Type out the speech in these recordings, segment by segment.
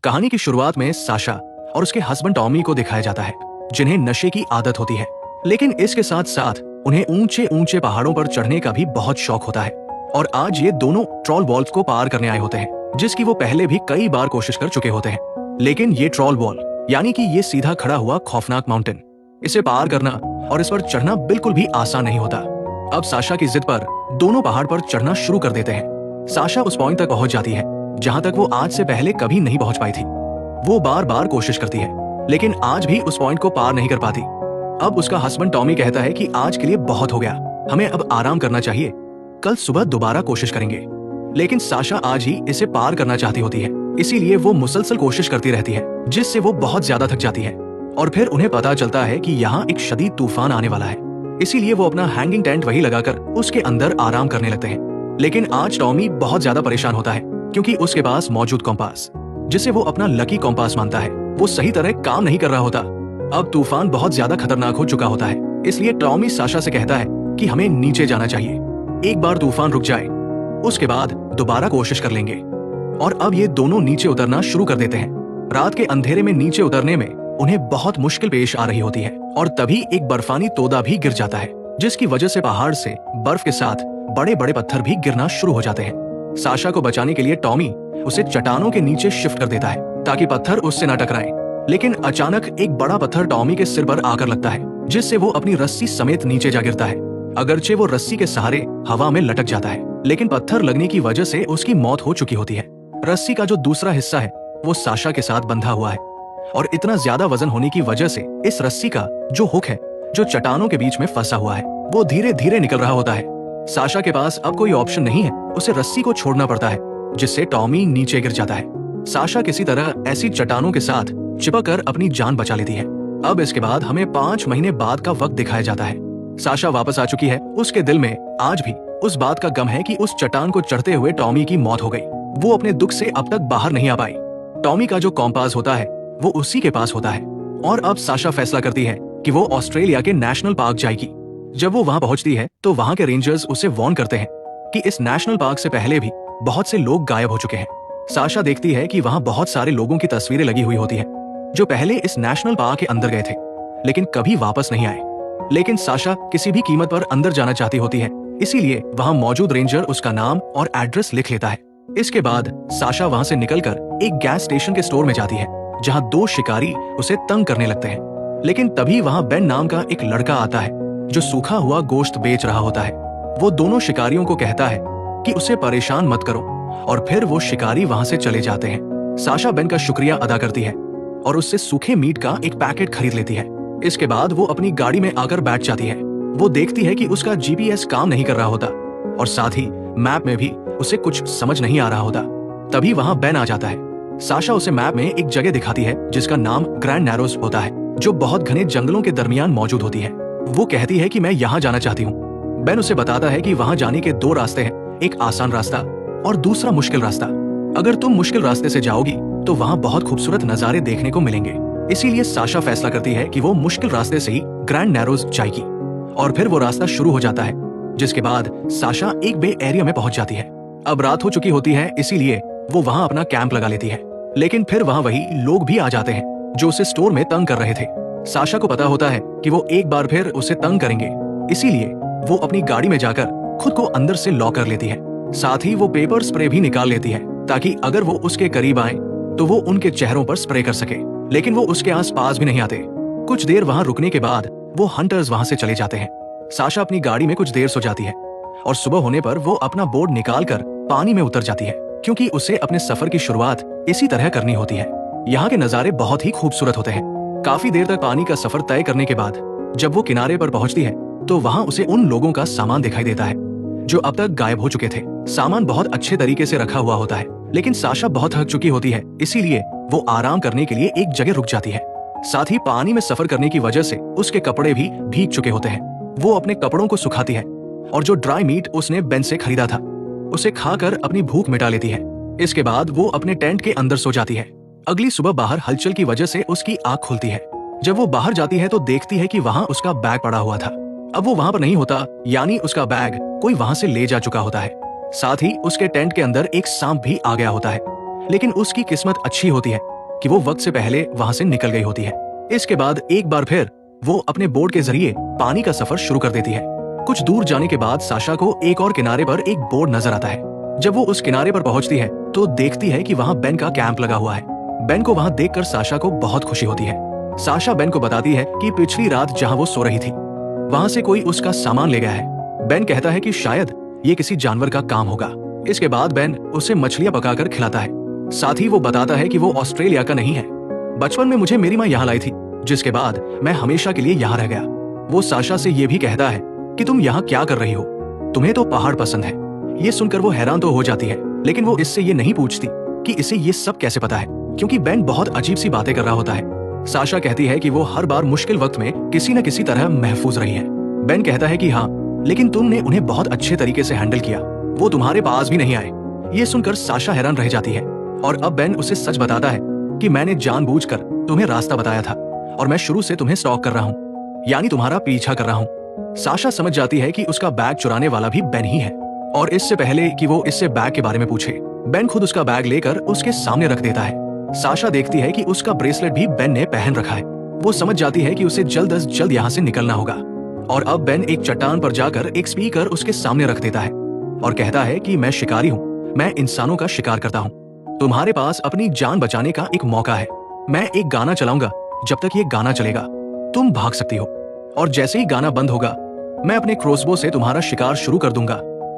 कहानी की शुरुआत में साशा और उसके हस्बैंड टॉमी को दिखाया जाता है, जिन्हें नशे की आदत होती है, लेकिन इसके साथ साथ उन्हें ऊंचे ऊंचे पहाड़ों पर चढ़ने का भी बहुत शौक होता है। और आज ये दोनों ट्रॉल वॉल्स को पार करने आए होते हैं, जिसकी वो पहले भी कई बार कोशिश कर चुके होते हैं। लेकिन ये ट्रॉल वॉल यानी कि ये सीधा खड़ा हुआ खौफनाक माउंटेन, इसे पार करना और इस पर चढ़ना बिल्कुल भी आसान नहीं होता। अब साशा की जिद पर दोनों पहाड़ पर चढ़ना शुरू कर देते हैं। साशा उस पॉइंट तक पहुंच जाती है जहां तक वो आज से पहले कभी नहीं पहुंच पाई थी। वो बार बार कोशिश करती है, लेकिन आज भी उस पॉइंट को पार नहीं कर पाती। अब उसका हस्बैंड टॉमी कहता है कि आज के लिए बहुत हो गया, हमें अब आराम करना चाहिए, कल सुबह दोबारा कोशिश करेंगे। लेकिन साशा आज ही इसे पार करना चाहती होती है, इसीलिए वो मुसलसल कोशिश करती रहती है, जिससे वो बहुत ज्यादा थक जाती है। और फिर उन्हें पता चलता है कि यहाँ एक शदीद तूफान आने वाला है, इसीलिए वो अपना हैंगिंग टेंट वही लगाकर उसके अंदर आराम करने लगते हैं। लेकिन आज टॉमी बहुत ज्यादा परेशान होता है, क्योंकि उसके पास मौजूद कॉम्पास, जिसे वो अपना लकी कॉम्पास मानता है, वो सही तरह काम नहीं कर रहा होता। अब तूफान बहुत ज्यादा खतरनाक हो चुका होता है, इसलिए टॉमी साशा से कहता है कि हमें नीचे जाना चाहिए, एक बार तूफान रुक जाए उसके बाद दोबारा कोशिश कर लेंगे। और अब ये दोनों नीचे उतरना शुरू कर देते हैं। रात के अंधेरे में नीचे उतरने में उन्हें बहुत मुश्किल पेश आ रही होती है, और तभी एक बर्फानी तोदा भी गिर जाता है, जिसकी वजह से पहाड़ से बर्फ के साथ बड़े बड़े पत्थर भी गिरना शुरू हो जाते हैं। साशा को बचाने के लिए टॉमी उसे चट्टानों के नीचे शिफ्ट कर देता है, ताकि पत्थर उससे न टकराएं। लेकिन अचानक एक बड़ा पत्थर टॉमी के सिर पर आकर लगता है, जिससे वो अपनी रस्सी समेत नीचे जा गिरता है। अगरचे वो रस्सी के सहारे हवा में लटक जाता है, लेकिन पत्थर लगने की वजह से उसकी मौत हो चुकी होती है। रस्सी का जो दूसरा हिस्सा है वो साशा के साथ बंधा हुआ है, और इतना ज्यादा वजन होने की वजह से इस रस्सी का जो हुक है, जो चट्टानों के बीच में फंसा हुआ है, वो धीरे धीरे निकल रहा होता है। साशा के पास अब कोई ऑप्शन नहीं है, उसे रस्सी को छोड़ना पड़ता है, जिससे टॉमी नीचे गिर जाता है। साशा किसी तरह ऐसी चट्टानों के साथ चिपक कर अपनी जान बचा लेती है। अब इसके बाद हमें 5 महीने बाद का वक्त दिखाया जाता है। साशा वापस आ चुकी है, उसके दिल में आज भी उस बात का गम है कि उस चट्टान को चढ़ते हुए टॉमी की मौत हो गई। वो अपने दुख से अब तक बाहर नहीं आ पाई। टॉमी का जो कॉम्पास होता है वो उसी के पास होता है, और अब साशा फैसला करती है कि वो ऑस्ट्रेलिया के नेशनल पार्क जाएगी। जब वो वहां पहुंचती है तो वहां के रेंजर्स उसे वार्न करते हैं कि इस नेशनल पार्क से पहले भी बहुत से लोग गायब हो चुके हैं। साशा देखती है कि वहां बहुत सारे लोगों की तस्वीरें लगी हुई होती है, जो पहले इस नेशनल पार्क के अंदर गए थे, लेकिन कभी वापस नहीं आए। लेकिन साशा किसी भी कीमत पर अंदर जाना चाहती होती है, इसीलिए वहां मौजूद रेंजर उसका नाम और एड्रेस लिख लेता है। इसके बाद साशा वहां से निकलकर एक गैस स्टेशन के स्टोर में जाती है, जहां 2 शिकारी उसे तंग करने लगते हैं। लेकिन तभी वहां बेन नाम का एक लड़का आता है, जो सूखा हुआ गोश्त बेच रहा होता है। वो दोनों शिकारियों को कहता है कि उसे परेशान मत करो, और फिर वो शिकारी वहां से चले जाते हैं। साशा बेन का शुक्रिया अदा करती है और उससे सूखे मीट का एक पैकेट खरीद लेती है। इसके बाद वो अपनी गाड़ी में आकर बैठ जाती है। वो देखती है कि उसका जीपीएस काम नहीं कर रहा होता, और साथ ही मैप में भी उसे कुछ समझ नहीं आ रहा होता। तभी वहां बेन आ जाता है। साशा उसे मैप में एक जगह दिखाती है जिसका नाम ग्रैंड नैरोज होता है, जो बहुत घने जंगलों के दरमियान मौजूद होती है। वो कहती है कि मैं यहाँ जाना चाहती हूँ। बेन उसे बताता है कि वहां जाने के 2 रास्ते हैं, एक आसान रास्ता और दूसरा मुश्किल रास्ता। अगर तुम मुश्किल रास्ते से जाओगी तो वहां बहुत खूबसूरत नजारे देखने को मिलेंगे। इसीलिए साशा फैसला करती है कि वो मुश्किल रास्ते से ही ग्रैंड नैरोज जाएगी, और फिर वो रास्ता शुरू हो जाता है, जिसके बाद साशा एक बे एरिया में पहुंच जाती है। अब रात हो चुकी होती है, इसीलिए वो वहां अपना कैंप लगा लेती है। लेकिन फिर वहां वही लोग भी आ जाते हैं जो उसे स्टोर में तंग कर रहे थे। साशा को पता होता है कि वो एक बार फिर उसे तंग करेंगे, इसीलिए वो अपनी गाड़ी में जाकर खुद को अंदर से लॉक कर लेती है। साथ ही वो पेपर स्प्रे भी निकाल लेती है, ताकि अगर वो उसके करीब आए तो वो उनके चेहरों पर स्प्रे कर सके। लेकिन वो उसके आसपास भी नहीं आते। कुछ देर वहां रुकने के बाद वो हंटर्स वहां से चले जाते हैं। साशा अपनी गाड़ी में कुछ देर सो जाती है, और सुबह होने पर वो अपना बोर्ड निकालकर पानी में उतर जाती है, क्योंकि उसे अपने सफर की शुरुआत इसी तरह करनी होती है। यहाँ के नजारे बहुत ही खूबसूरत होते हैं। काफी देर तक पानी का सफर तय करने के बाद जब वो किनारे पर पहुंचती है तो वहां उसे उन लोगों का सामान दिखाई देता है जो अब तक गायब हो चुके थे। सामान बहुत अच्छे तरीके से रखा हुआ होता है, लेकिन साशा बहुत थक चुकी होती है, इसीलिए वो आराम करने के लिए एक जगह रुक जाती है। साथ ही पानी में सफर करने की वजह से उसके कपड़े भी भीग चुके होते हैं। वो अपने कपड़ों को सुखाती है, और जो ड्राई मीट उसने बेन से खरीदा था उसे खाकर अपनी भूख मिटा लेती है। इसके बाद वो अपने टेंट के अंदर सो जाती है। अगली सुबह बाहर हलचल की वजह से उसकी आंख खुलती है। जब वो बाहर जाती है तो देखती है कि वहां उसका बैग पड़ा हुआ था। अब वो वहां पर नहीं होता, यानी उसका बैग कोई वहां से ले जा चुका होता है। साथ ही उसके टेंट के अंदर एक सांप भी आ गया होता है। लेकिन उसकी किस्मत अच्छी होती है कि वो वक्त से पहले वहां से निकल गई होती है। इसके बाद एक बार फिर वो अपने बोट के जरिए पानी का सफर शुरू कर देती है। कुछ दूर जाने के बाद साशा को एक और किनारे पर एक बोट नजर आता है। जब वो उस किनारे पर पहुंचती है तो देखती है कि वहां बेन का कैंप लगा हुआ है। बेन को वहां देखकर साशा को बहुत खुशी होती है। साशा बेन को बताती है कि पिछली रात जहां वो सो रही थी वहां से कोई उसका सामान ले गया है। बेन कहता है कि शायद ये किसी जानवर का काम होगा। इसके बाद बेन उसे मछलियां पकाकर खिलाता है। साथ ही वो बताता है कि वो ऑस्ट्रेलिया का नहीं है। बचपन में मुझे मेरी माँ यहाँ लाई थी, जिसके बाद मैं हमेशा के लिए यहाँ रह गया। वो साशा से ये भी कहता है कि तुम यहाँ क्या कर रही हो, तुम्हें तो पहाड़ पसंद है। ये सुनकर वो हैरान तो हो जाती है, लेकिन वो इससे ये नहीं पूछती कि इसे ये सब कैसे पता है, क्योंकि बेन बहुत अजीब सी बातें कर रहा होता है। साशा कहती है कि वो हर बार मुश्किल वक्त में किसी न किसी तरह महफूज रही है। बेन कहता है कि हाँ, लेकिन तुमने उन्हें बहुत अच्छे तरीके से हैंडल किया, वो तुम्हारे पास भी नहीं आए। ये सुनकर साशा हैरान रह जाती है और अब बेन उसे सच बताता है कि मैंने जानबूझकर तुम्हें रास्ता बताया था और मैं शुरू से तुम्हें स्टॉक कर रहा हूँ, यानी तुम्हारा पीछा कर रहा हूँ। साशा समझ जाती है कि उसका बैग चुराने वाला भी बेन ही है और इससे पहले कि वो इससे बैग के बारे में पूछे, बेन खुद उसका बैग लेकर उसके सामने रख देता है। साशा देखती है कि उसका ब्रेसलेट भी बेन ने पहन रखा है। वो समझ जाती है कि उसे जल्द अज जल्द यहाँ से निकलना होगा और अब बेन एक चट्टान पर जाकर एक स्पीकर उसके सामने रख देता है और कहता है कि मैं शिकारी हूँ, मैं इंसानों का शिकार करता हूँ। तुम्हारे पास अपनी जान बचाने का एक मौका है। मैं एक गाना चलाऊंगा, जब तक ये गाना चलेगा तुम भाग सकती हो, और जैसे ही गाना बंद होगा मैं अपने क्रॉसबो से तुम्हारा शिकार शुरू कर दूंगा।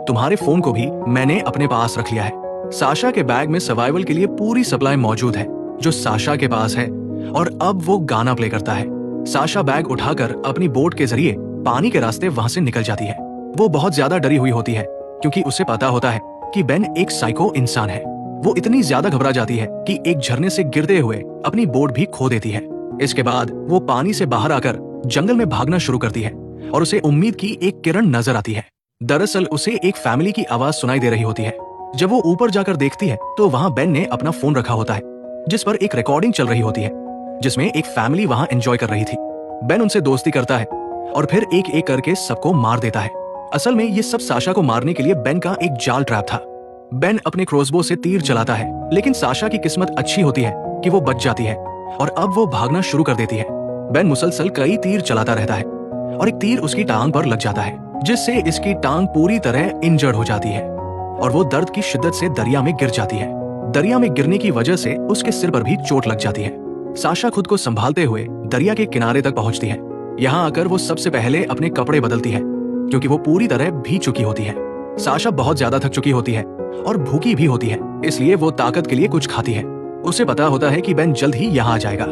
तुम्हारे फोन को भी मैंने अपने पास रख लिया है। साशा के बैग में सर्वाइवल के लिए पूरी सप्लाई मौजूद है जो साशा के पास है और अब वो गाना प्ले करता है। साशा बैग उठाकर अपनी बोट के जरिए पानी के रास्ते वहां से निकल जाती है। वो बहुत ज्यादा डरी हुई होती है क्योंकि उसे पता होता है कि बेन एक साइको इंसान है। वो इतनी ज्यादा घबरा जाती है कि एक झरने से गिरते हुए अपनी बोट भी खो देती है। इसके बाद वो पानी से बाहर आकर जंगल में भागना शुरू करती है और उसे उम्मीद की एक किरण नजर आती है। दरअसल उसे एक फैमिली की आवाज सुनाई दे रही होती है। जब वो ऊपर जाकर देखती है तो वहाँ बेन ने अपना फोन रखा होता है जिस पर एक रिकॉर्डिंग चल रही होती है जिसमें एक फैमिली वहाँ एंजॉय कर रही थी। बेन उनसे दोस्ती करता है और फिर एक एक करके सबको मार देता है। असल में ये सब साशा को मारने के लिए बेन का एक जाल ट्रैप था। बेन अपने क्रॉसबो से तीर चलाता है, लेकिन साशा की किस्मत अच्छी होती है कि वो बच जाती है और अब वो भागना शुरू कर देती है। बेन मुसलसल कई तीर चलाता रहता है और एक तीर उसकी टांग पर लग जाता है जिससे इसकी टांग पूरी तरह इंजर्ड हो जाती है और वो दर्द की शिद्दत से दरिया में गिर जाती है। दरिया में गिरने की वजह से उसके सिर पर भी चोट लग जाती है। साशा खुद को संभालते हुए दरिया के किनारे तक पहुंचती है। यहाँ आकर वो सबसे पहले अपने कपड़े बदलती है क्योंकि वो पूरी तरह भीग चुकी होती है। साशा बहुत ज्यादा थक चुकी होती है और भूखी भी होती है, इसलिए वो ताकत के लिए कुछ खाती है। उसे पता होता है कि बेन जल्द ही यहाँ आ जाएगा,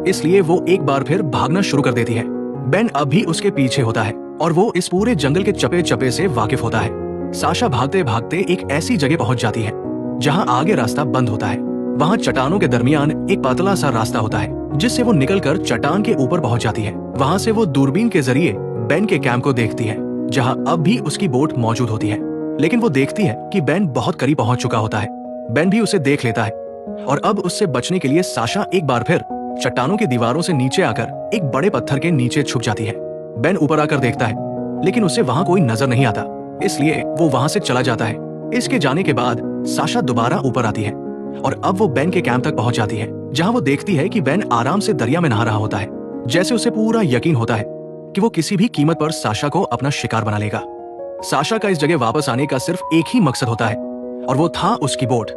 इसलिए वो एक बार फिर भागना शुरू कर देती है। बेन अब भी उसके पीछे होता है और वो इस पूरे जंगल के चपे चपे से वाकिफ होता है। साशा भागते भागते एक ऐसी जगह पहुंच जाती है जहां आगे रास्ता बंद होता है। वहां चट्टानों के दरमियान एक पतला सा रास्ता होता है जिससे वो निकलकर चट्टान के ऊपर पहुंच जाती है। वहां से वो दूरबीन के जरिए बेन के कैंप को देखती है जहां अब भी उसकी बोट मौजूद होती है, लेकिन वो देखती है कि बेन बहुत करीब पहुंच चुका होता है। बेन भी उसे देख लेता है और अब उससे बचने के लिए साशा एक बार फिर चट्टानों की दीवारों से नीचे आकर एक बड़े पत्थर के नीचे छुप जाती है। बेन ऊपर आकर देखता है लेकिन उसे वहां कोई नजर नहीं आता, इसलिए वो वहां से चला जाता है। इसके जाने के बाद साशा दोबारा ऊपर आती है और अब वो बेन के कैंप तक पहुंच जाती है जहां वो देखती है कि बेन आराम से दरिया में नहा रहा होता है। जैसे उसे पूरा यकीन होता है कि वो किसी भी कीमत पर साशा को अपना शिकार बना लेगा। साशा का इस जगह वापस आने का सिर्फ एक ही मकसद होता है और वो था उसकी बोट।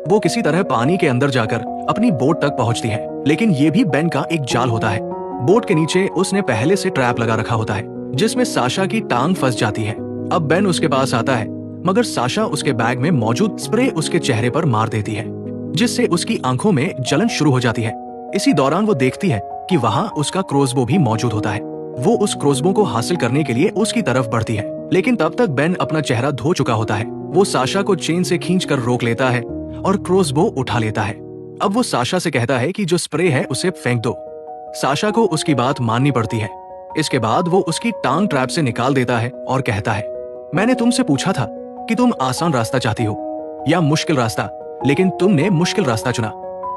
वो किसी तरह पानी के अंदर जाकर अपनी बोट तक पहुंचती है, लेकिन ये भी बेन का एक जाल होता है। बोट के नीचे उसने पहले से ट्रैप लगा रखा होता है जिसमें साशा की टांग फंस जाती है। अब बेन उसके पास आता है मगर साशा उसके बैग में मौजूद स्प्रे उसके चेहरे पर मार देती है जिससे उसकी आंखों में जलन शुरू हो जाती है। इसी दौरान वो देखती है कि वहाँ उसका क्रॉसबो भी मौजूद होता है। वो उस क्रॉसबो को हासिल करने के लिए उसकी तरफ बढ़ती है, लेकिन तब तक बेन अपना चेहरा धो चुका होता है। वो साशा को चेन से खींचकर रोक लेता है और क्रॉसबो उठा लेता है। अब वो साशा से कहता है कि जो स्प्रे है उसे फेंक दो। साशा को उसकी बात माननी पड़ती है। इसके बाद वो उसकी टांग ट्रैप से निकाल देता है और कहता है, मैंने तुमसे पूछा था कि तुम आसान रास्ता चाहती हो या मुश्किल रास्ता, लेकिन तुमने मुश्किल रास्ता चुना।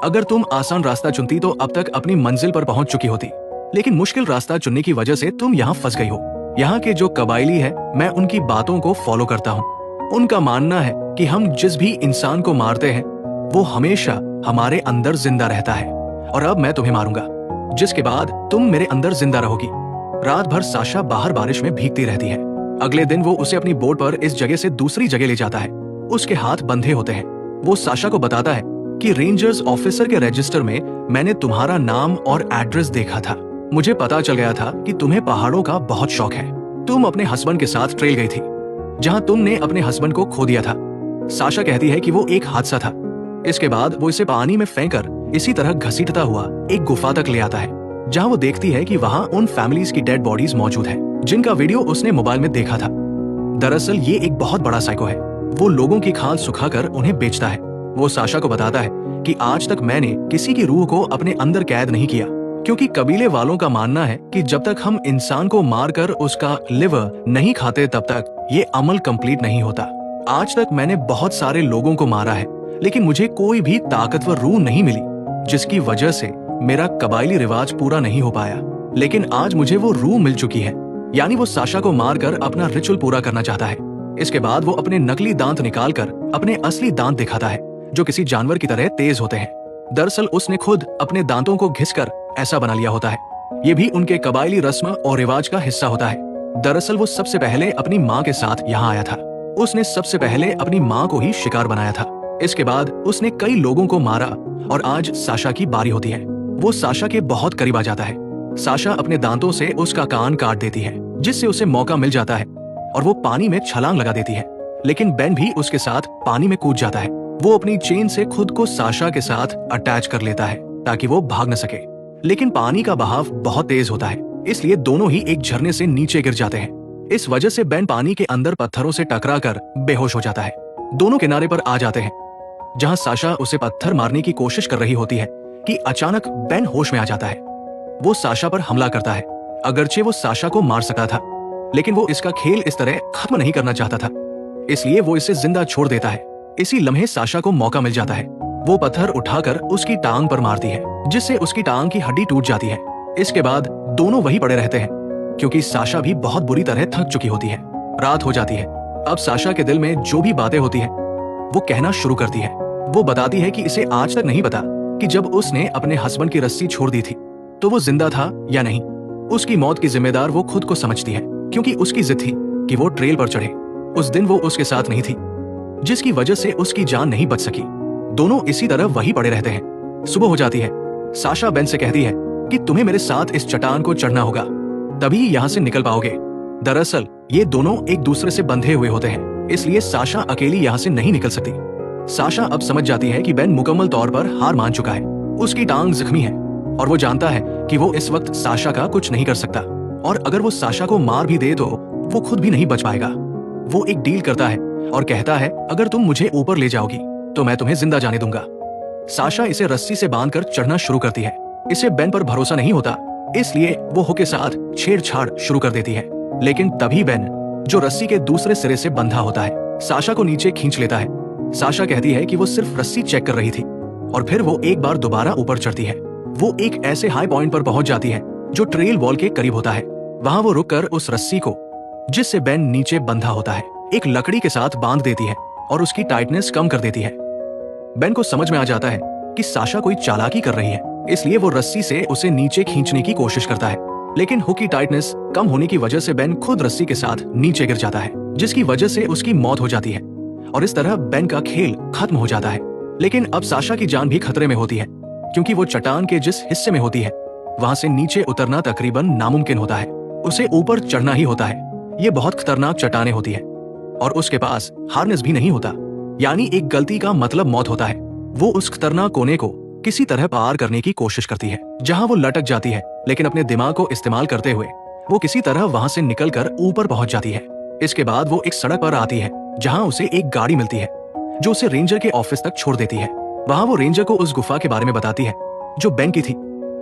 अगर तुम आसान रास्ता चुनती तो अब तक अपनी मंजिल पर पहुंच चुकी होती, लेकिन मुश्किल रास्ता चुनने की वजह से तुम यहाँ फंस गई हो। यहाँ के जो कबायली है, मैं उनकी बातों को फॉलो करता हूँ। उनका मानना है कि हम जिस भी इंसान को मारते हैं वो हमेशा हमारे अंदर जिंदा रहता है। और अब मैं तुम्हें मारूंगा, जिसके बाद तुम मेरे अंदर जिंदा रहोगी। रात भर साशा बाहर बारिश में भीगती रहती है। अगले दिन वो उसे अपनी बोट पर इस जगह से दूसरी जगह ले जाता है। उसके हाथ बंधे होते हैं। वो साशा को बताता है कि रेंजर्स ऑफिसर के रजिस्टर में मैंने तुम्हारा नाम और एड्रेस देखा था। मुझे पता चल गया था कि तुम्हें पहाड़ों का बहुत शौक है। तुम अपने हस्बैंड के साथ ट्रेल गई थी, जहां तुमने अपने हस्बैंड को खो दिया था। साशा कहती है कि वो एक हादसा था। इसके बाद वो इसे पानी में फेंककर इसी तरह घसीटता हुआ एक गुफा तक ले आता है, जहां वो देखती है कि वहां उन फैमिलीज की डेड बॉडीज मौजूद है, जिनका वीडियो उसने मोबाइल में देखा था। दरअसल ये एक बहुत बड़ा साइको है। वो लोगों की खाल सुखाकर उन्हें बेचता है। वो साशा को बताता है कि आज तक मैंने किसी की रूह को अपने अंदर कैद नहीं किया, क्योंकि कबीले वालों का मानना है कि जब तक हम इंसान को मारकर उसका लिवर नहीं खाते तब तक ये अमल कंप्लीट नहीं होता। आज तक मैंने बहुत सारे लोगों को मारा है, लेकिन मुझे कोई भी ताकतवर रूह नहीं मिली, जिसकी वजह से मेरा कबायली रिवाज पूरा नहीं हो पाया। लेकिन आज मुझे वो रूह मिल चुकी है। यानी वो साशा को मारकर अपना रिचुअल पूरा करना चाहता है। इसके बाद वो अपने नकली दांत निकालकर अपने असली दांत दिखाता है, जो किसी जानवर की तरह तेज होते हैं। दरअसल उसने खुद अपने दांतों को घिसकर ऐसा बना लिया होता है। ये भी उनके कबायली रस्म और रिवाज का हिस्सा होता है। दरअसल वो सबसे पहले अपनी माँ के साथ यहाँ आया था। उसने सबसे पहले अपनी माँ को ही शिकार बनाया था। इसके बाद उसने कई लोगों को मारा और आज साशा की बारी होती है। वो साशा के बहुत करीब आ जाता है। साशा अपने दांतों से उसका कान काट देती है, जिससे उसे मौका मिल जाता है और वो पानी में छलांग लगा देती है। लेकिन बेन भी उसके साथ पानी में कूद जाता है। वो अपनी चेन से खुद को साशा के साथ अटैच कर लेता है ताकि वो भाग न सके। लेकिन पानी का बहाव बहुत तेज होता है, इसलिए दोनों ही एक झरने से नीचे गिर जाते हैं। इस वजह से बेन पानी के अंदर पत्थरों से टकराकर बेहोश हो जाता है। दोनों किनारे पर आ जाते हैं, जहां साशा उसे पत्थर मारने की कोशिश कर रही होती है कि अचानक बेन होश में आ जाता है। वो साशा पर हमला करता है। अगरचे वो साशा को मार सका था, लेकिन वो इसका खेल इस तरह खत्म नहीं करना चाहता था, इसलिए वो इसे जिंदा छोड़ देता है। इसी लम्हे साशा को मौका मिल जाता है। वो पत्थर उठाकर उसकी टांग पर मारती है, जिससे उसकी टांग की हड्डी टूट जाती है। इसके बाद दोनों वहीं पड़े रहते हैं, क्योंकि साशा भी बहुत बुरी तरह थक चुकी होती है। रात हो जाती है। अब साशा के दिल में जो भी बातें होती हैं, वो कहना शुरू करती है। वो बताती है कि इसे आज तक नहीं पता कि जब उसने अपने हस्बैंड की रस्सी छोड़ दी थी तो वो जिंदा था या नहीं। उसकी मौत की जिम्मेदार वो खुद को समझती है, क्योंकि उसकी जिद थी कि वो ट्रेल पर चढ़े। उस दिन वो उसके साथ नहीं थी, जिसकी वजह से उसकी जान नहीं बच सकी। दोनों इसी तरह वहीं पड़े रहते हैं। सुबह हो जाती है। साशा बेन से कहती है कि तुम्हें मेरे साथ इस चट्टान को चढ़ना होगा, तभी यहाँ से निकल पाओगे। दरअसल ये दोनों एक दूसरे से बंधे हुए होते हैं, इसलिए साशा अकेली यहाँ से नहीं निकल सकती। साशा अब समझ जाती है कि बेन मुकम्मल तौर पर हार मान चुका है। उसकी टांग जख्मी है और वो जानता है कि वो इस वक्त साशा का कुछ नहीं कर सकता, और अगर वो साशा को मार भी दे तो वो खुद भी नहीं बच पाएगा। वो एक डील करता है और कहता है, अगर तुम मुझे ऊपर ले जाओगी तो मैं तुम्हें जिंदा जाने दूंगा। साशा इसे रस्सी से बांधकर चढ़ना शुरू करती है। इसे बेन पर भरोसा नहीं होता, इसलिए वो हुक के साथ छेड़छाड़ शुरू कर देती है। लेकिन तभी बेन, जो रस्सी के दूसरे सिरे से बंधा होता है, साशा को नीचे खींच लेता है। साशा कहती है कि वो सिर्फ रस्सी चेक कर रही थी, और फिर वो एक बार दोबारा ऊपर चढ़ती है। वो एक ऐसे हाई पॉइंट पर पहुंच जाती है जो ट्रेल वॉल के करीब होता है। वहां वो रुककर उस रस्सी को, जिससे बेन नीचे बंधा होता है, एक लकड़ी के साथ बांध देती है और उसकी टाइटनेस कम कर देती है। बेन को समझ में आ जाता है कि साशा कोई चालाकी कर रही है, इसलिए वो रस्सी से उसे नीचे खींचने की कोशिश करता है। लेकिन हुक की टाइटनेस कम होने की वजह से बेन खुद रस्सी के साथ नीचे गिर जाता है, जिसकी वजह से उसकी मौत हो जाती है, और इस तरह बेन का खेल खत्म हो जाता है। लेकिन अब साशा की जान भी खतरे में होती है, क्योंकि वो चट्टान के जिस हिस्से में होती है वहां से नीचे उतरना तकरीबन नामुमकिन होता है। उसे ऊपर चढ़ना ही होता है। ये बहुत खतरनाक चट्टानें होती है और उसके पास हार्नेस भी नहीं होता, यानी एक गलती का मतलब मौत होता है। वो उस खतरनाक कोने को किसी तरह पार करने की कोशिश करती है, जहां वो लटक जाती है, लेकिन अपने दिमाग को इस्तेमाल करते हुए वो किसी तरह वहां से निकलकर ऊपर पहुंच जाती है। इसके बाद वो एक सड़क पर आती है, जहां उसे एक गाड़ी मिलती है जो उसे रेंजर के ऑफिस तक छोड़ देती है। वहां वो रेंजर को उस गुफा के बारे में बताती है जो बेन की थी,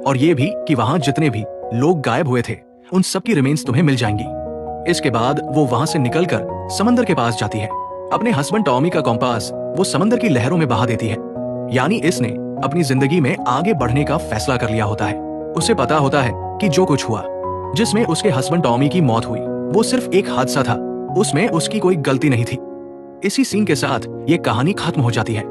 और ये भी कि वहां जितने भी लोग गायब हुए थे उन सब की रिमेन्स तुम्हें मिल जाएंगी। इसके बाद वो वहां से निकलकर समंदर के पास जाती है। अपने हस्बैंड टॉमी का कॉम्पास वो समंदर की लहरों में बहा देती है, यानी इसने अपनी जिंदगी में आगे बढ़ने का फैसला कर लिया होता है। उसे पता होता है कि जो कुछ हुआ, जिसमें उसके हस्बैंड टॉमी की मौत हुई, वो सिर्फ एक हादसा था, उसमें उसकी कोई गलती नहीं थी। इसी सीन के साथ ये कहानी खत्म हो जाती है।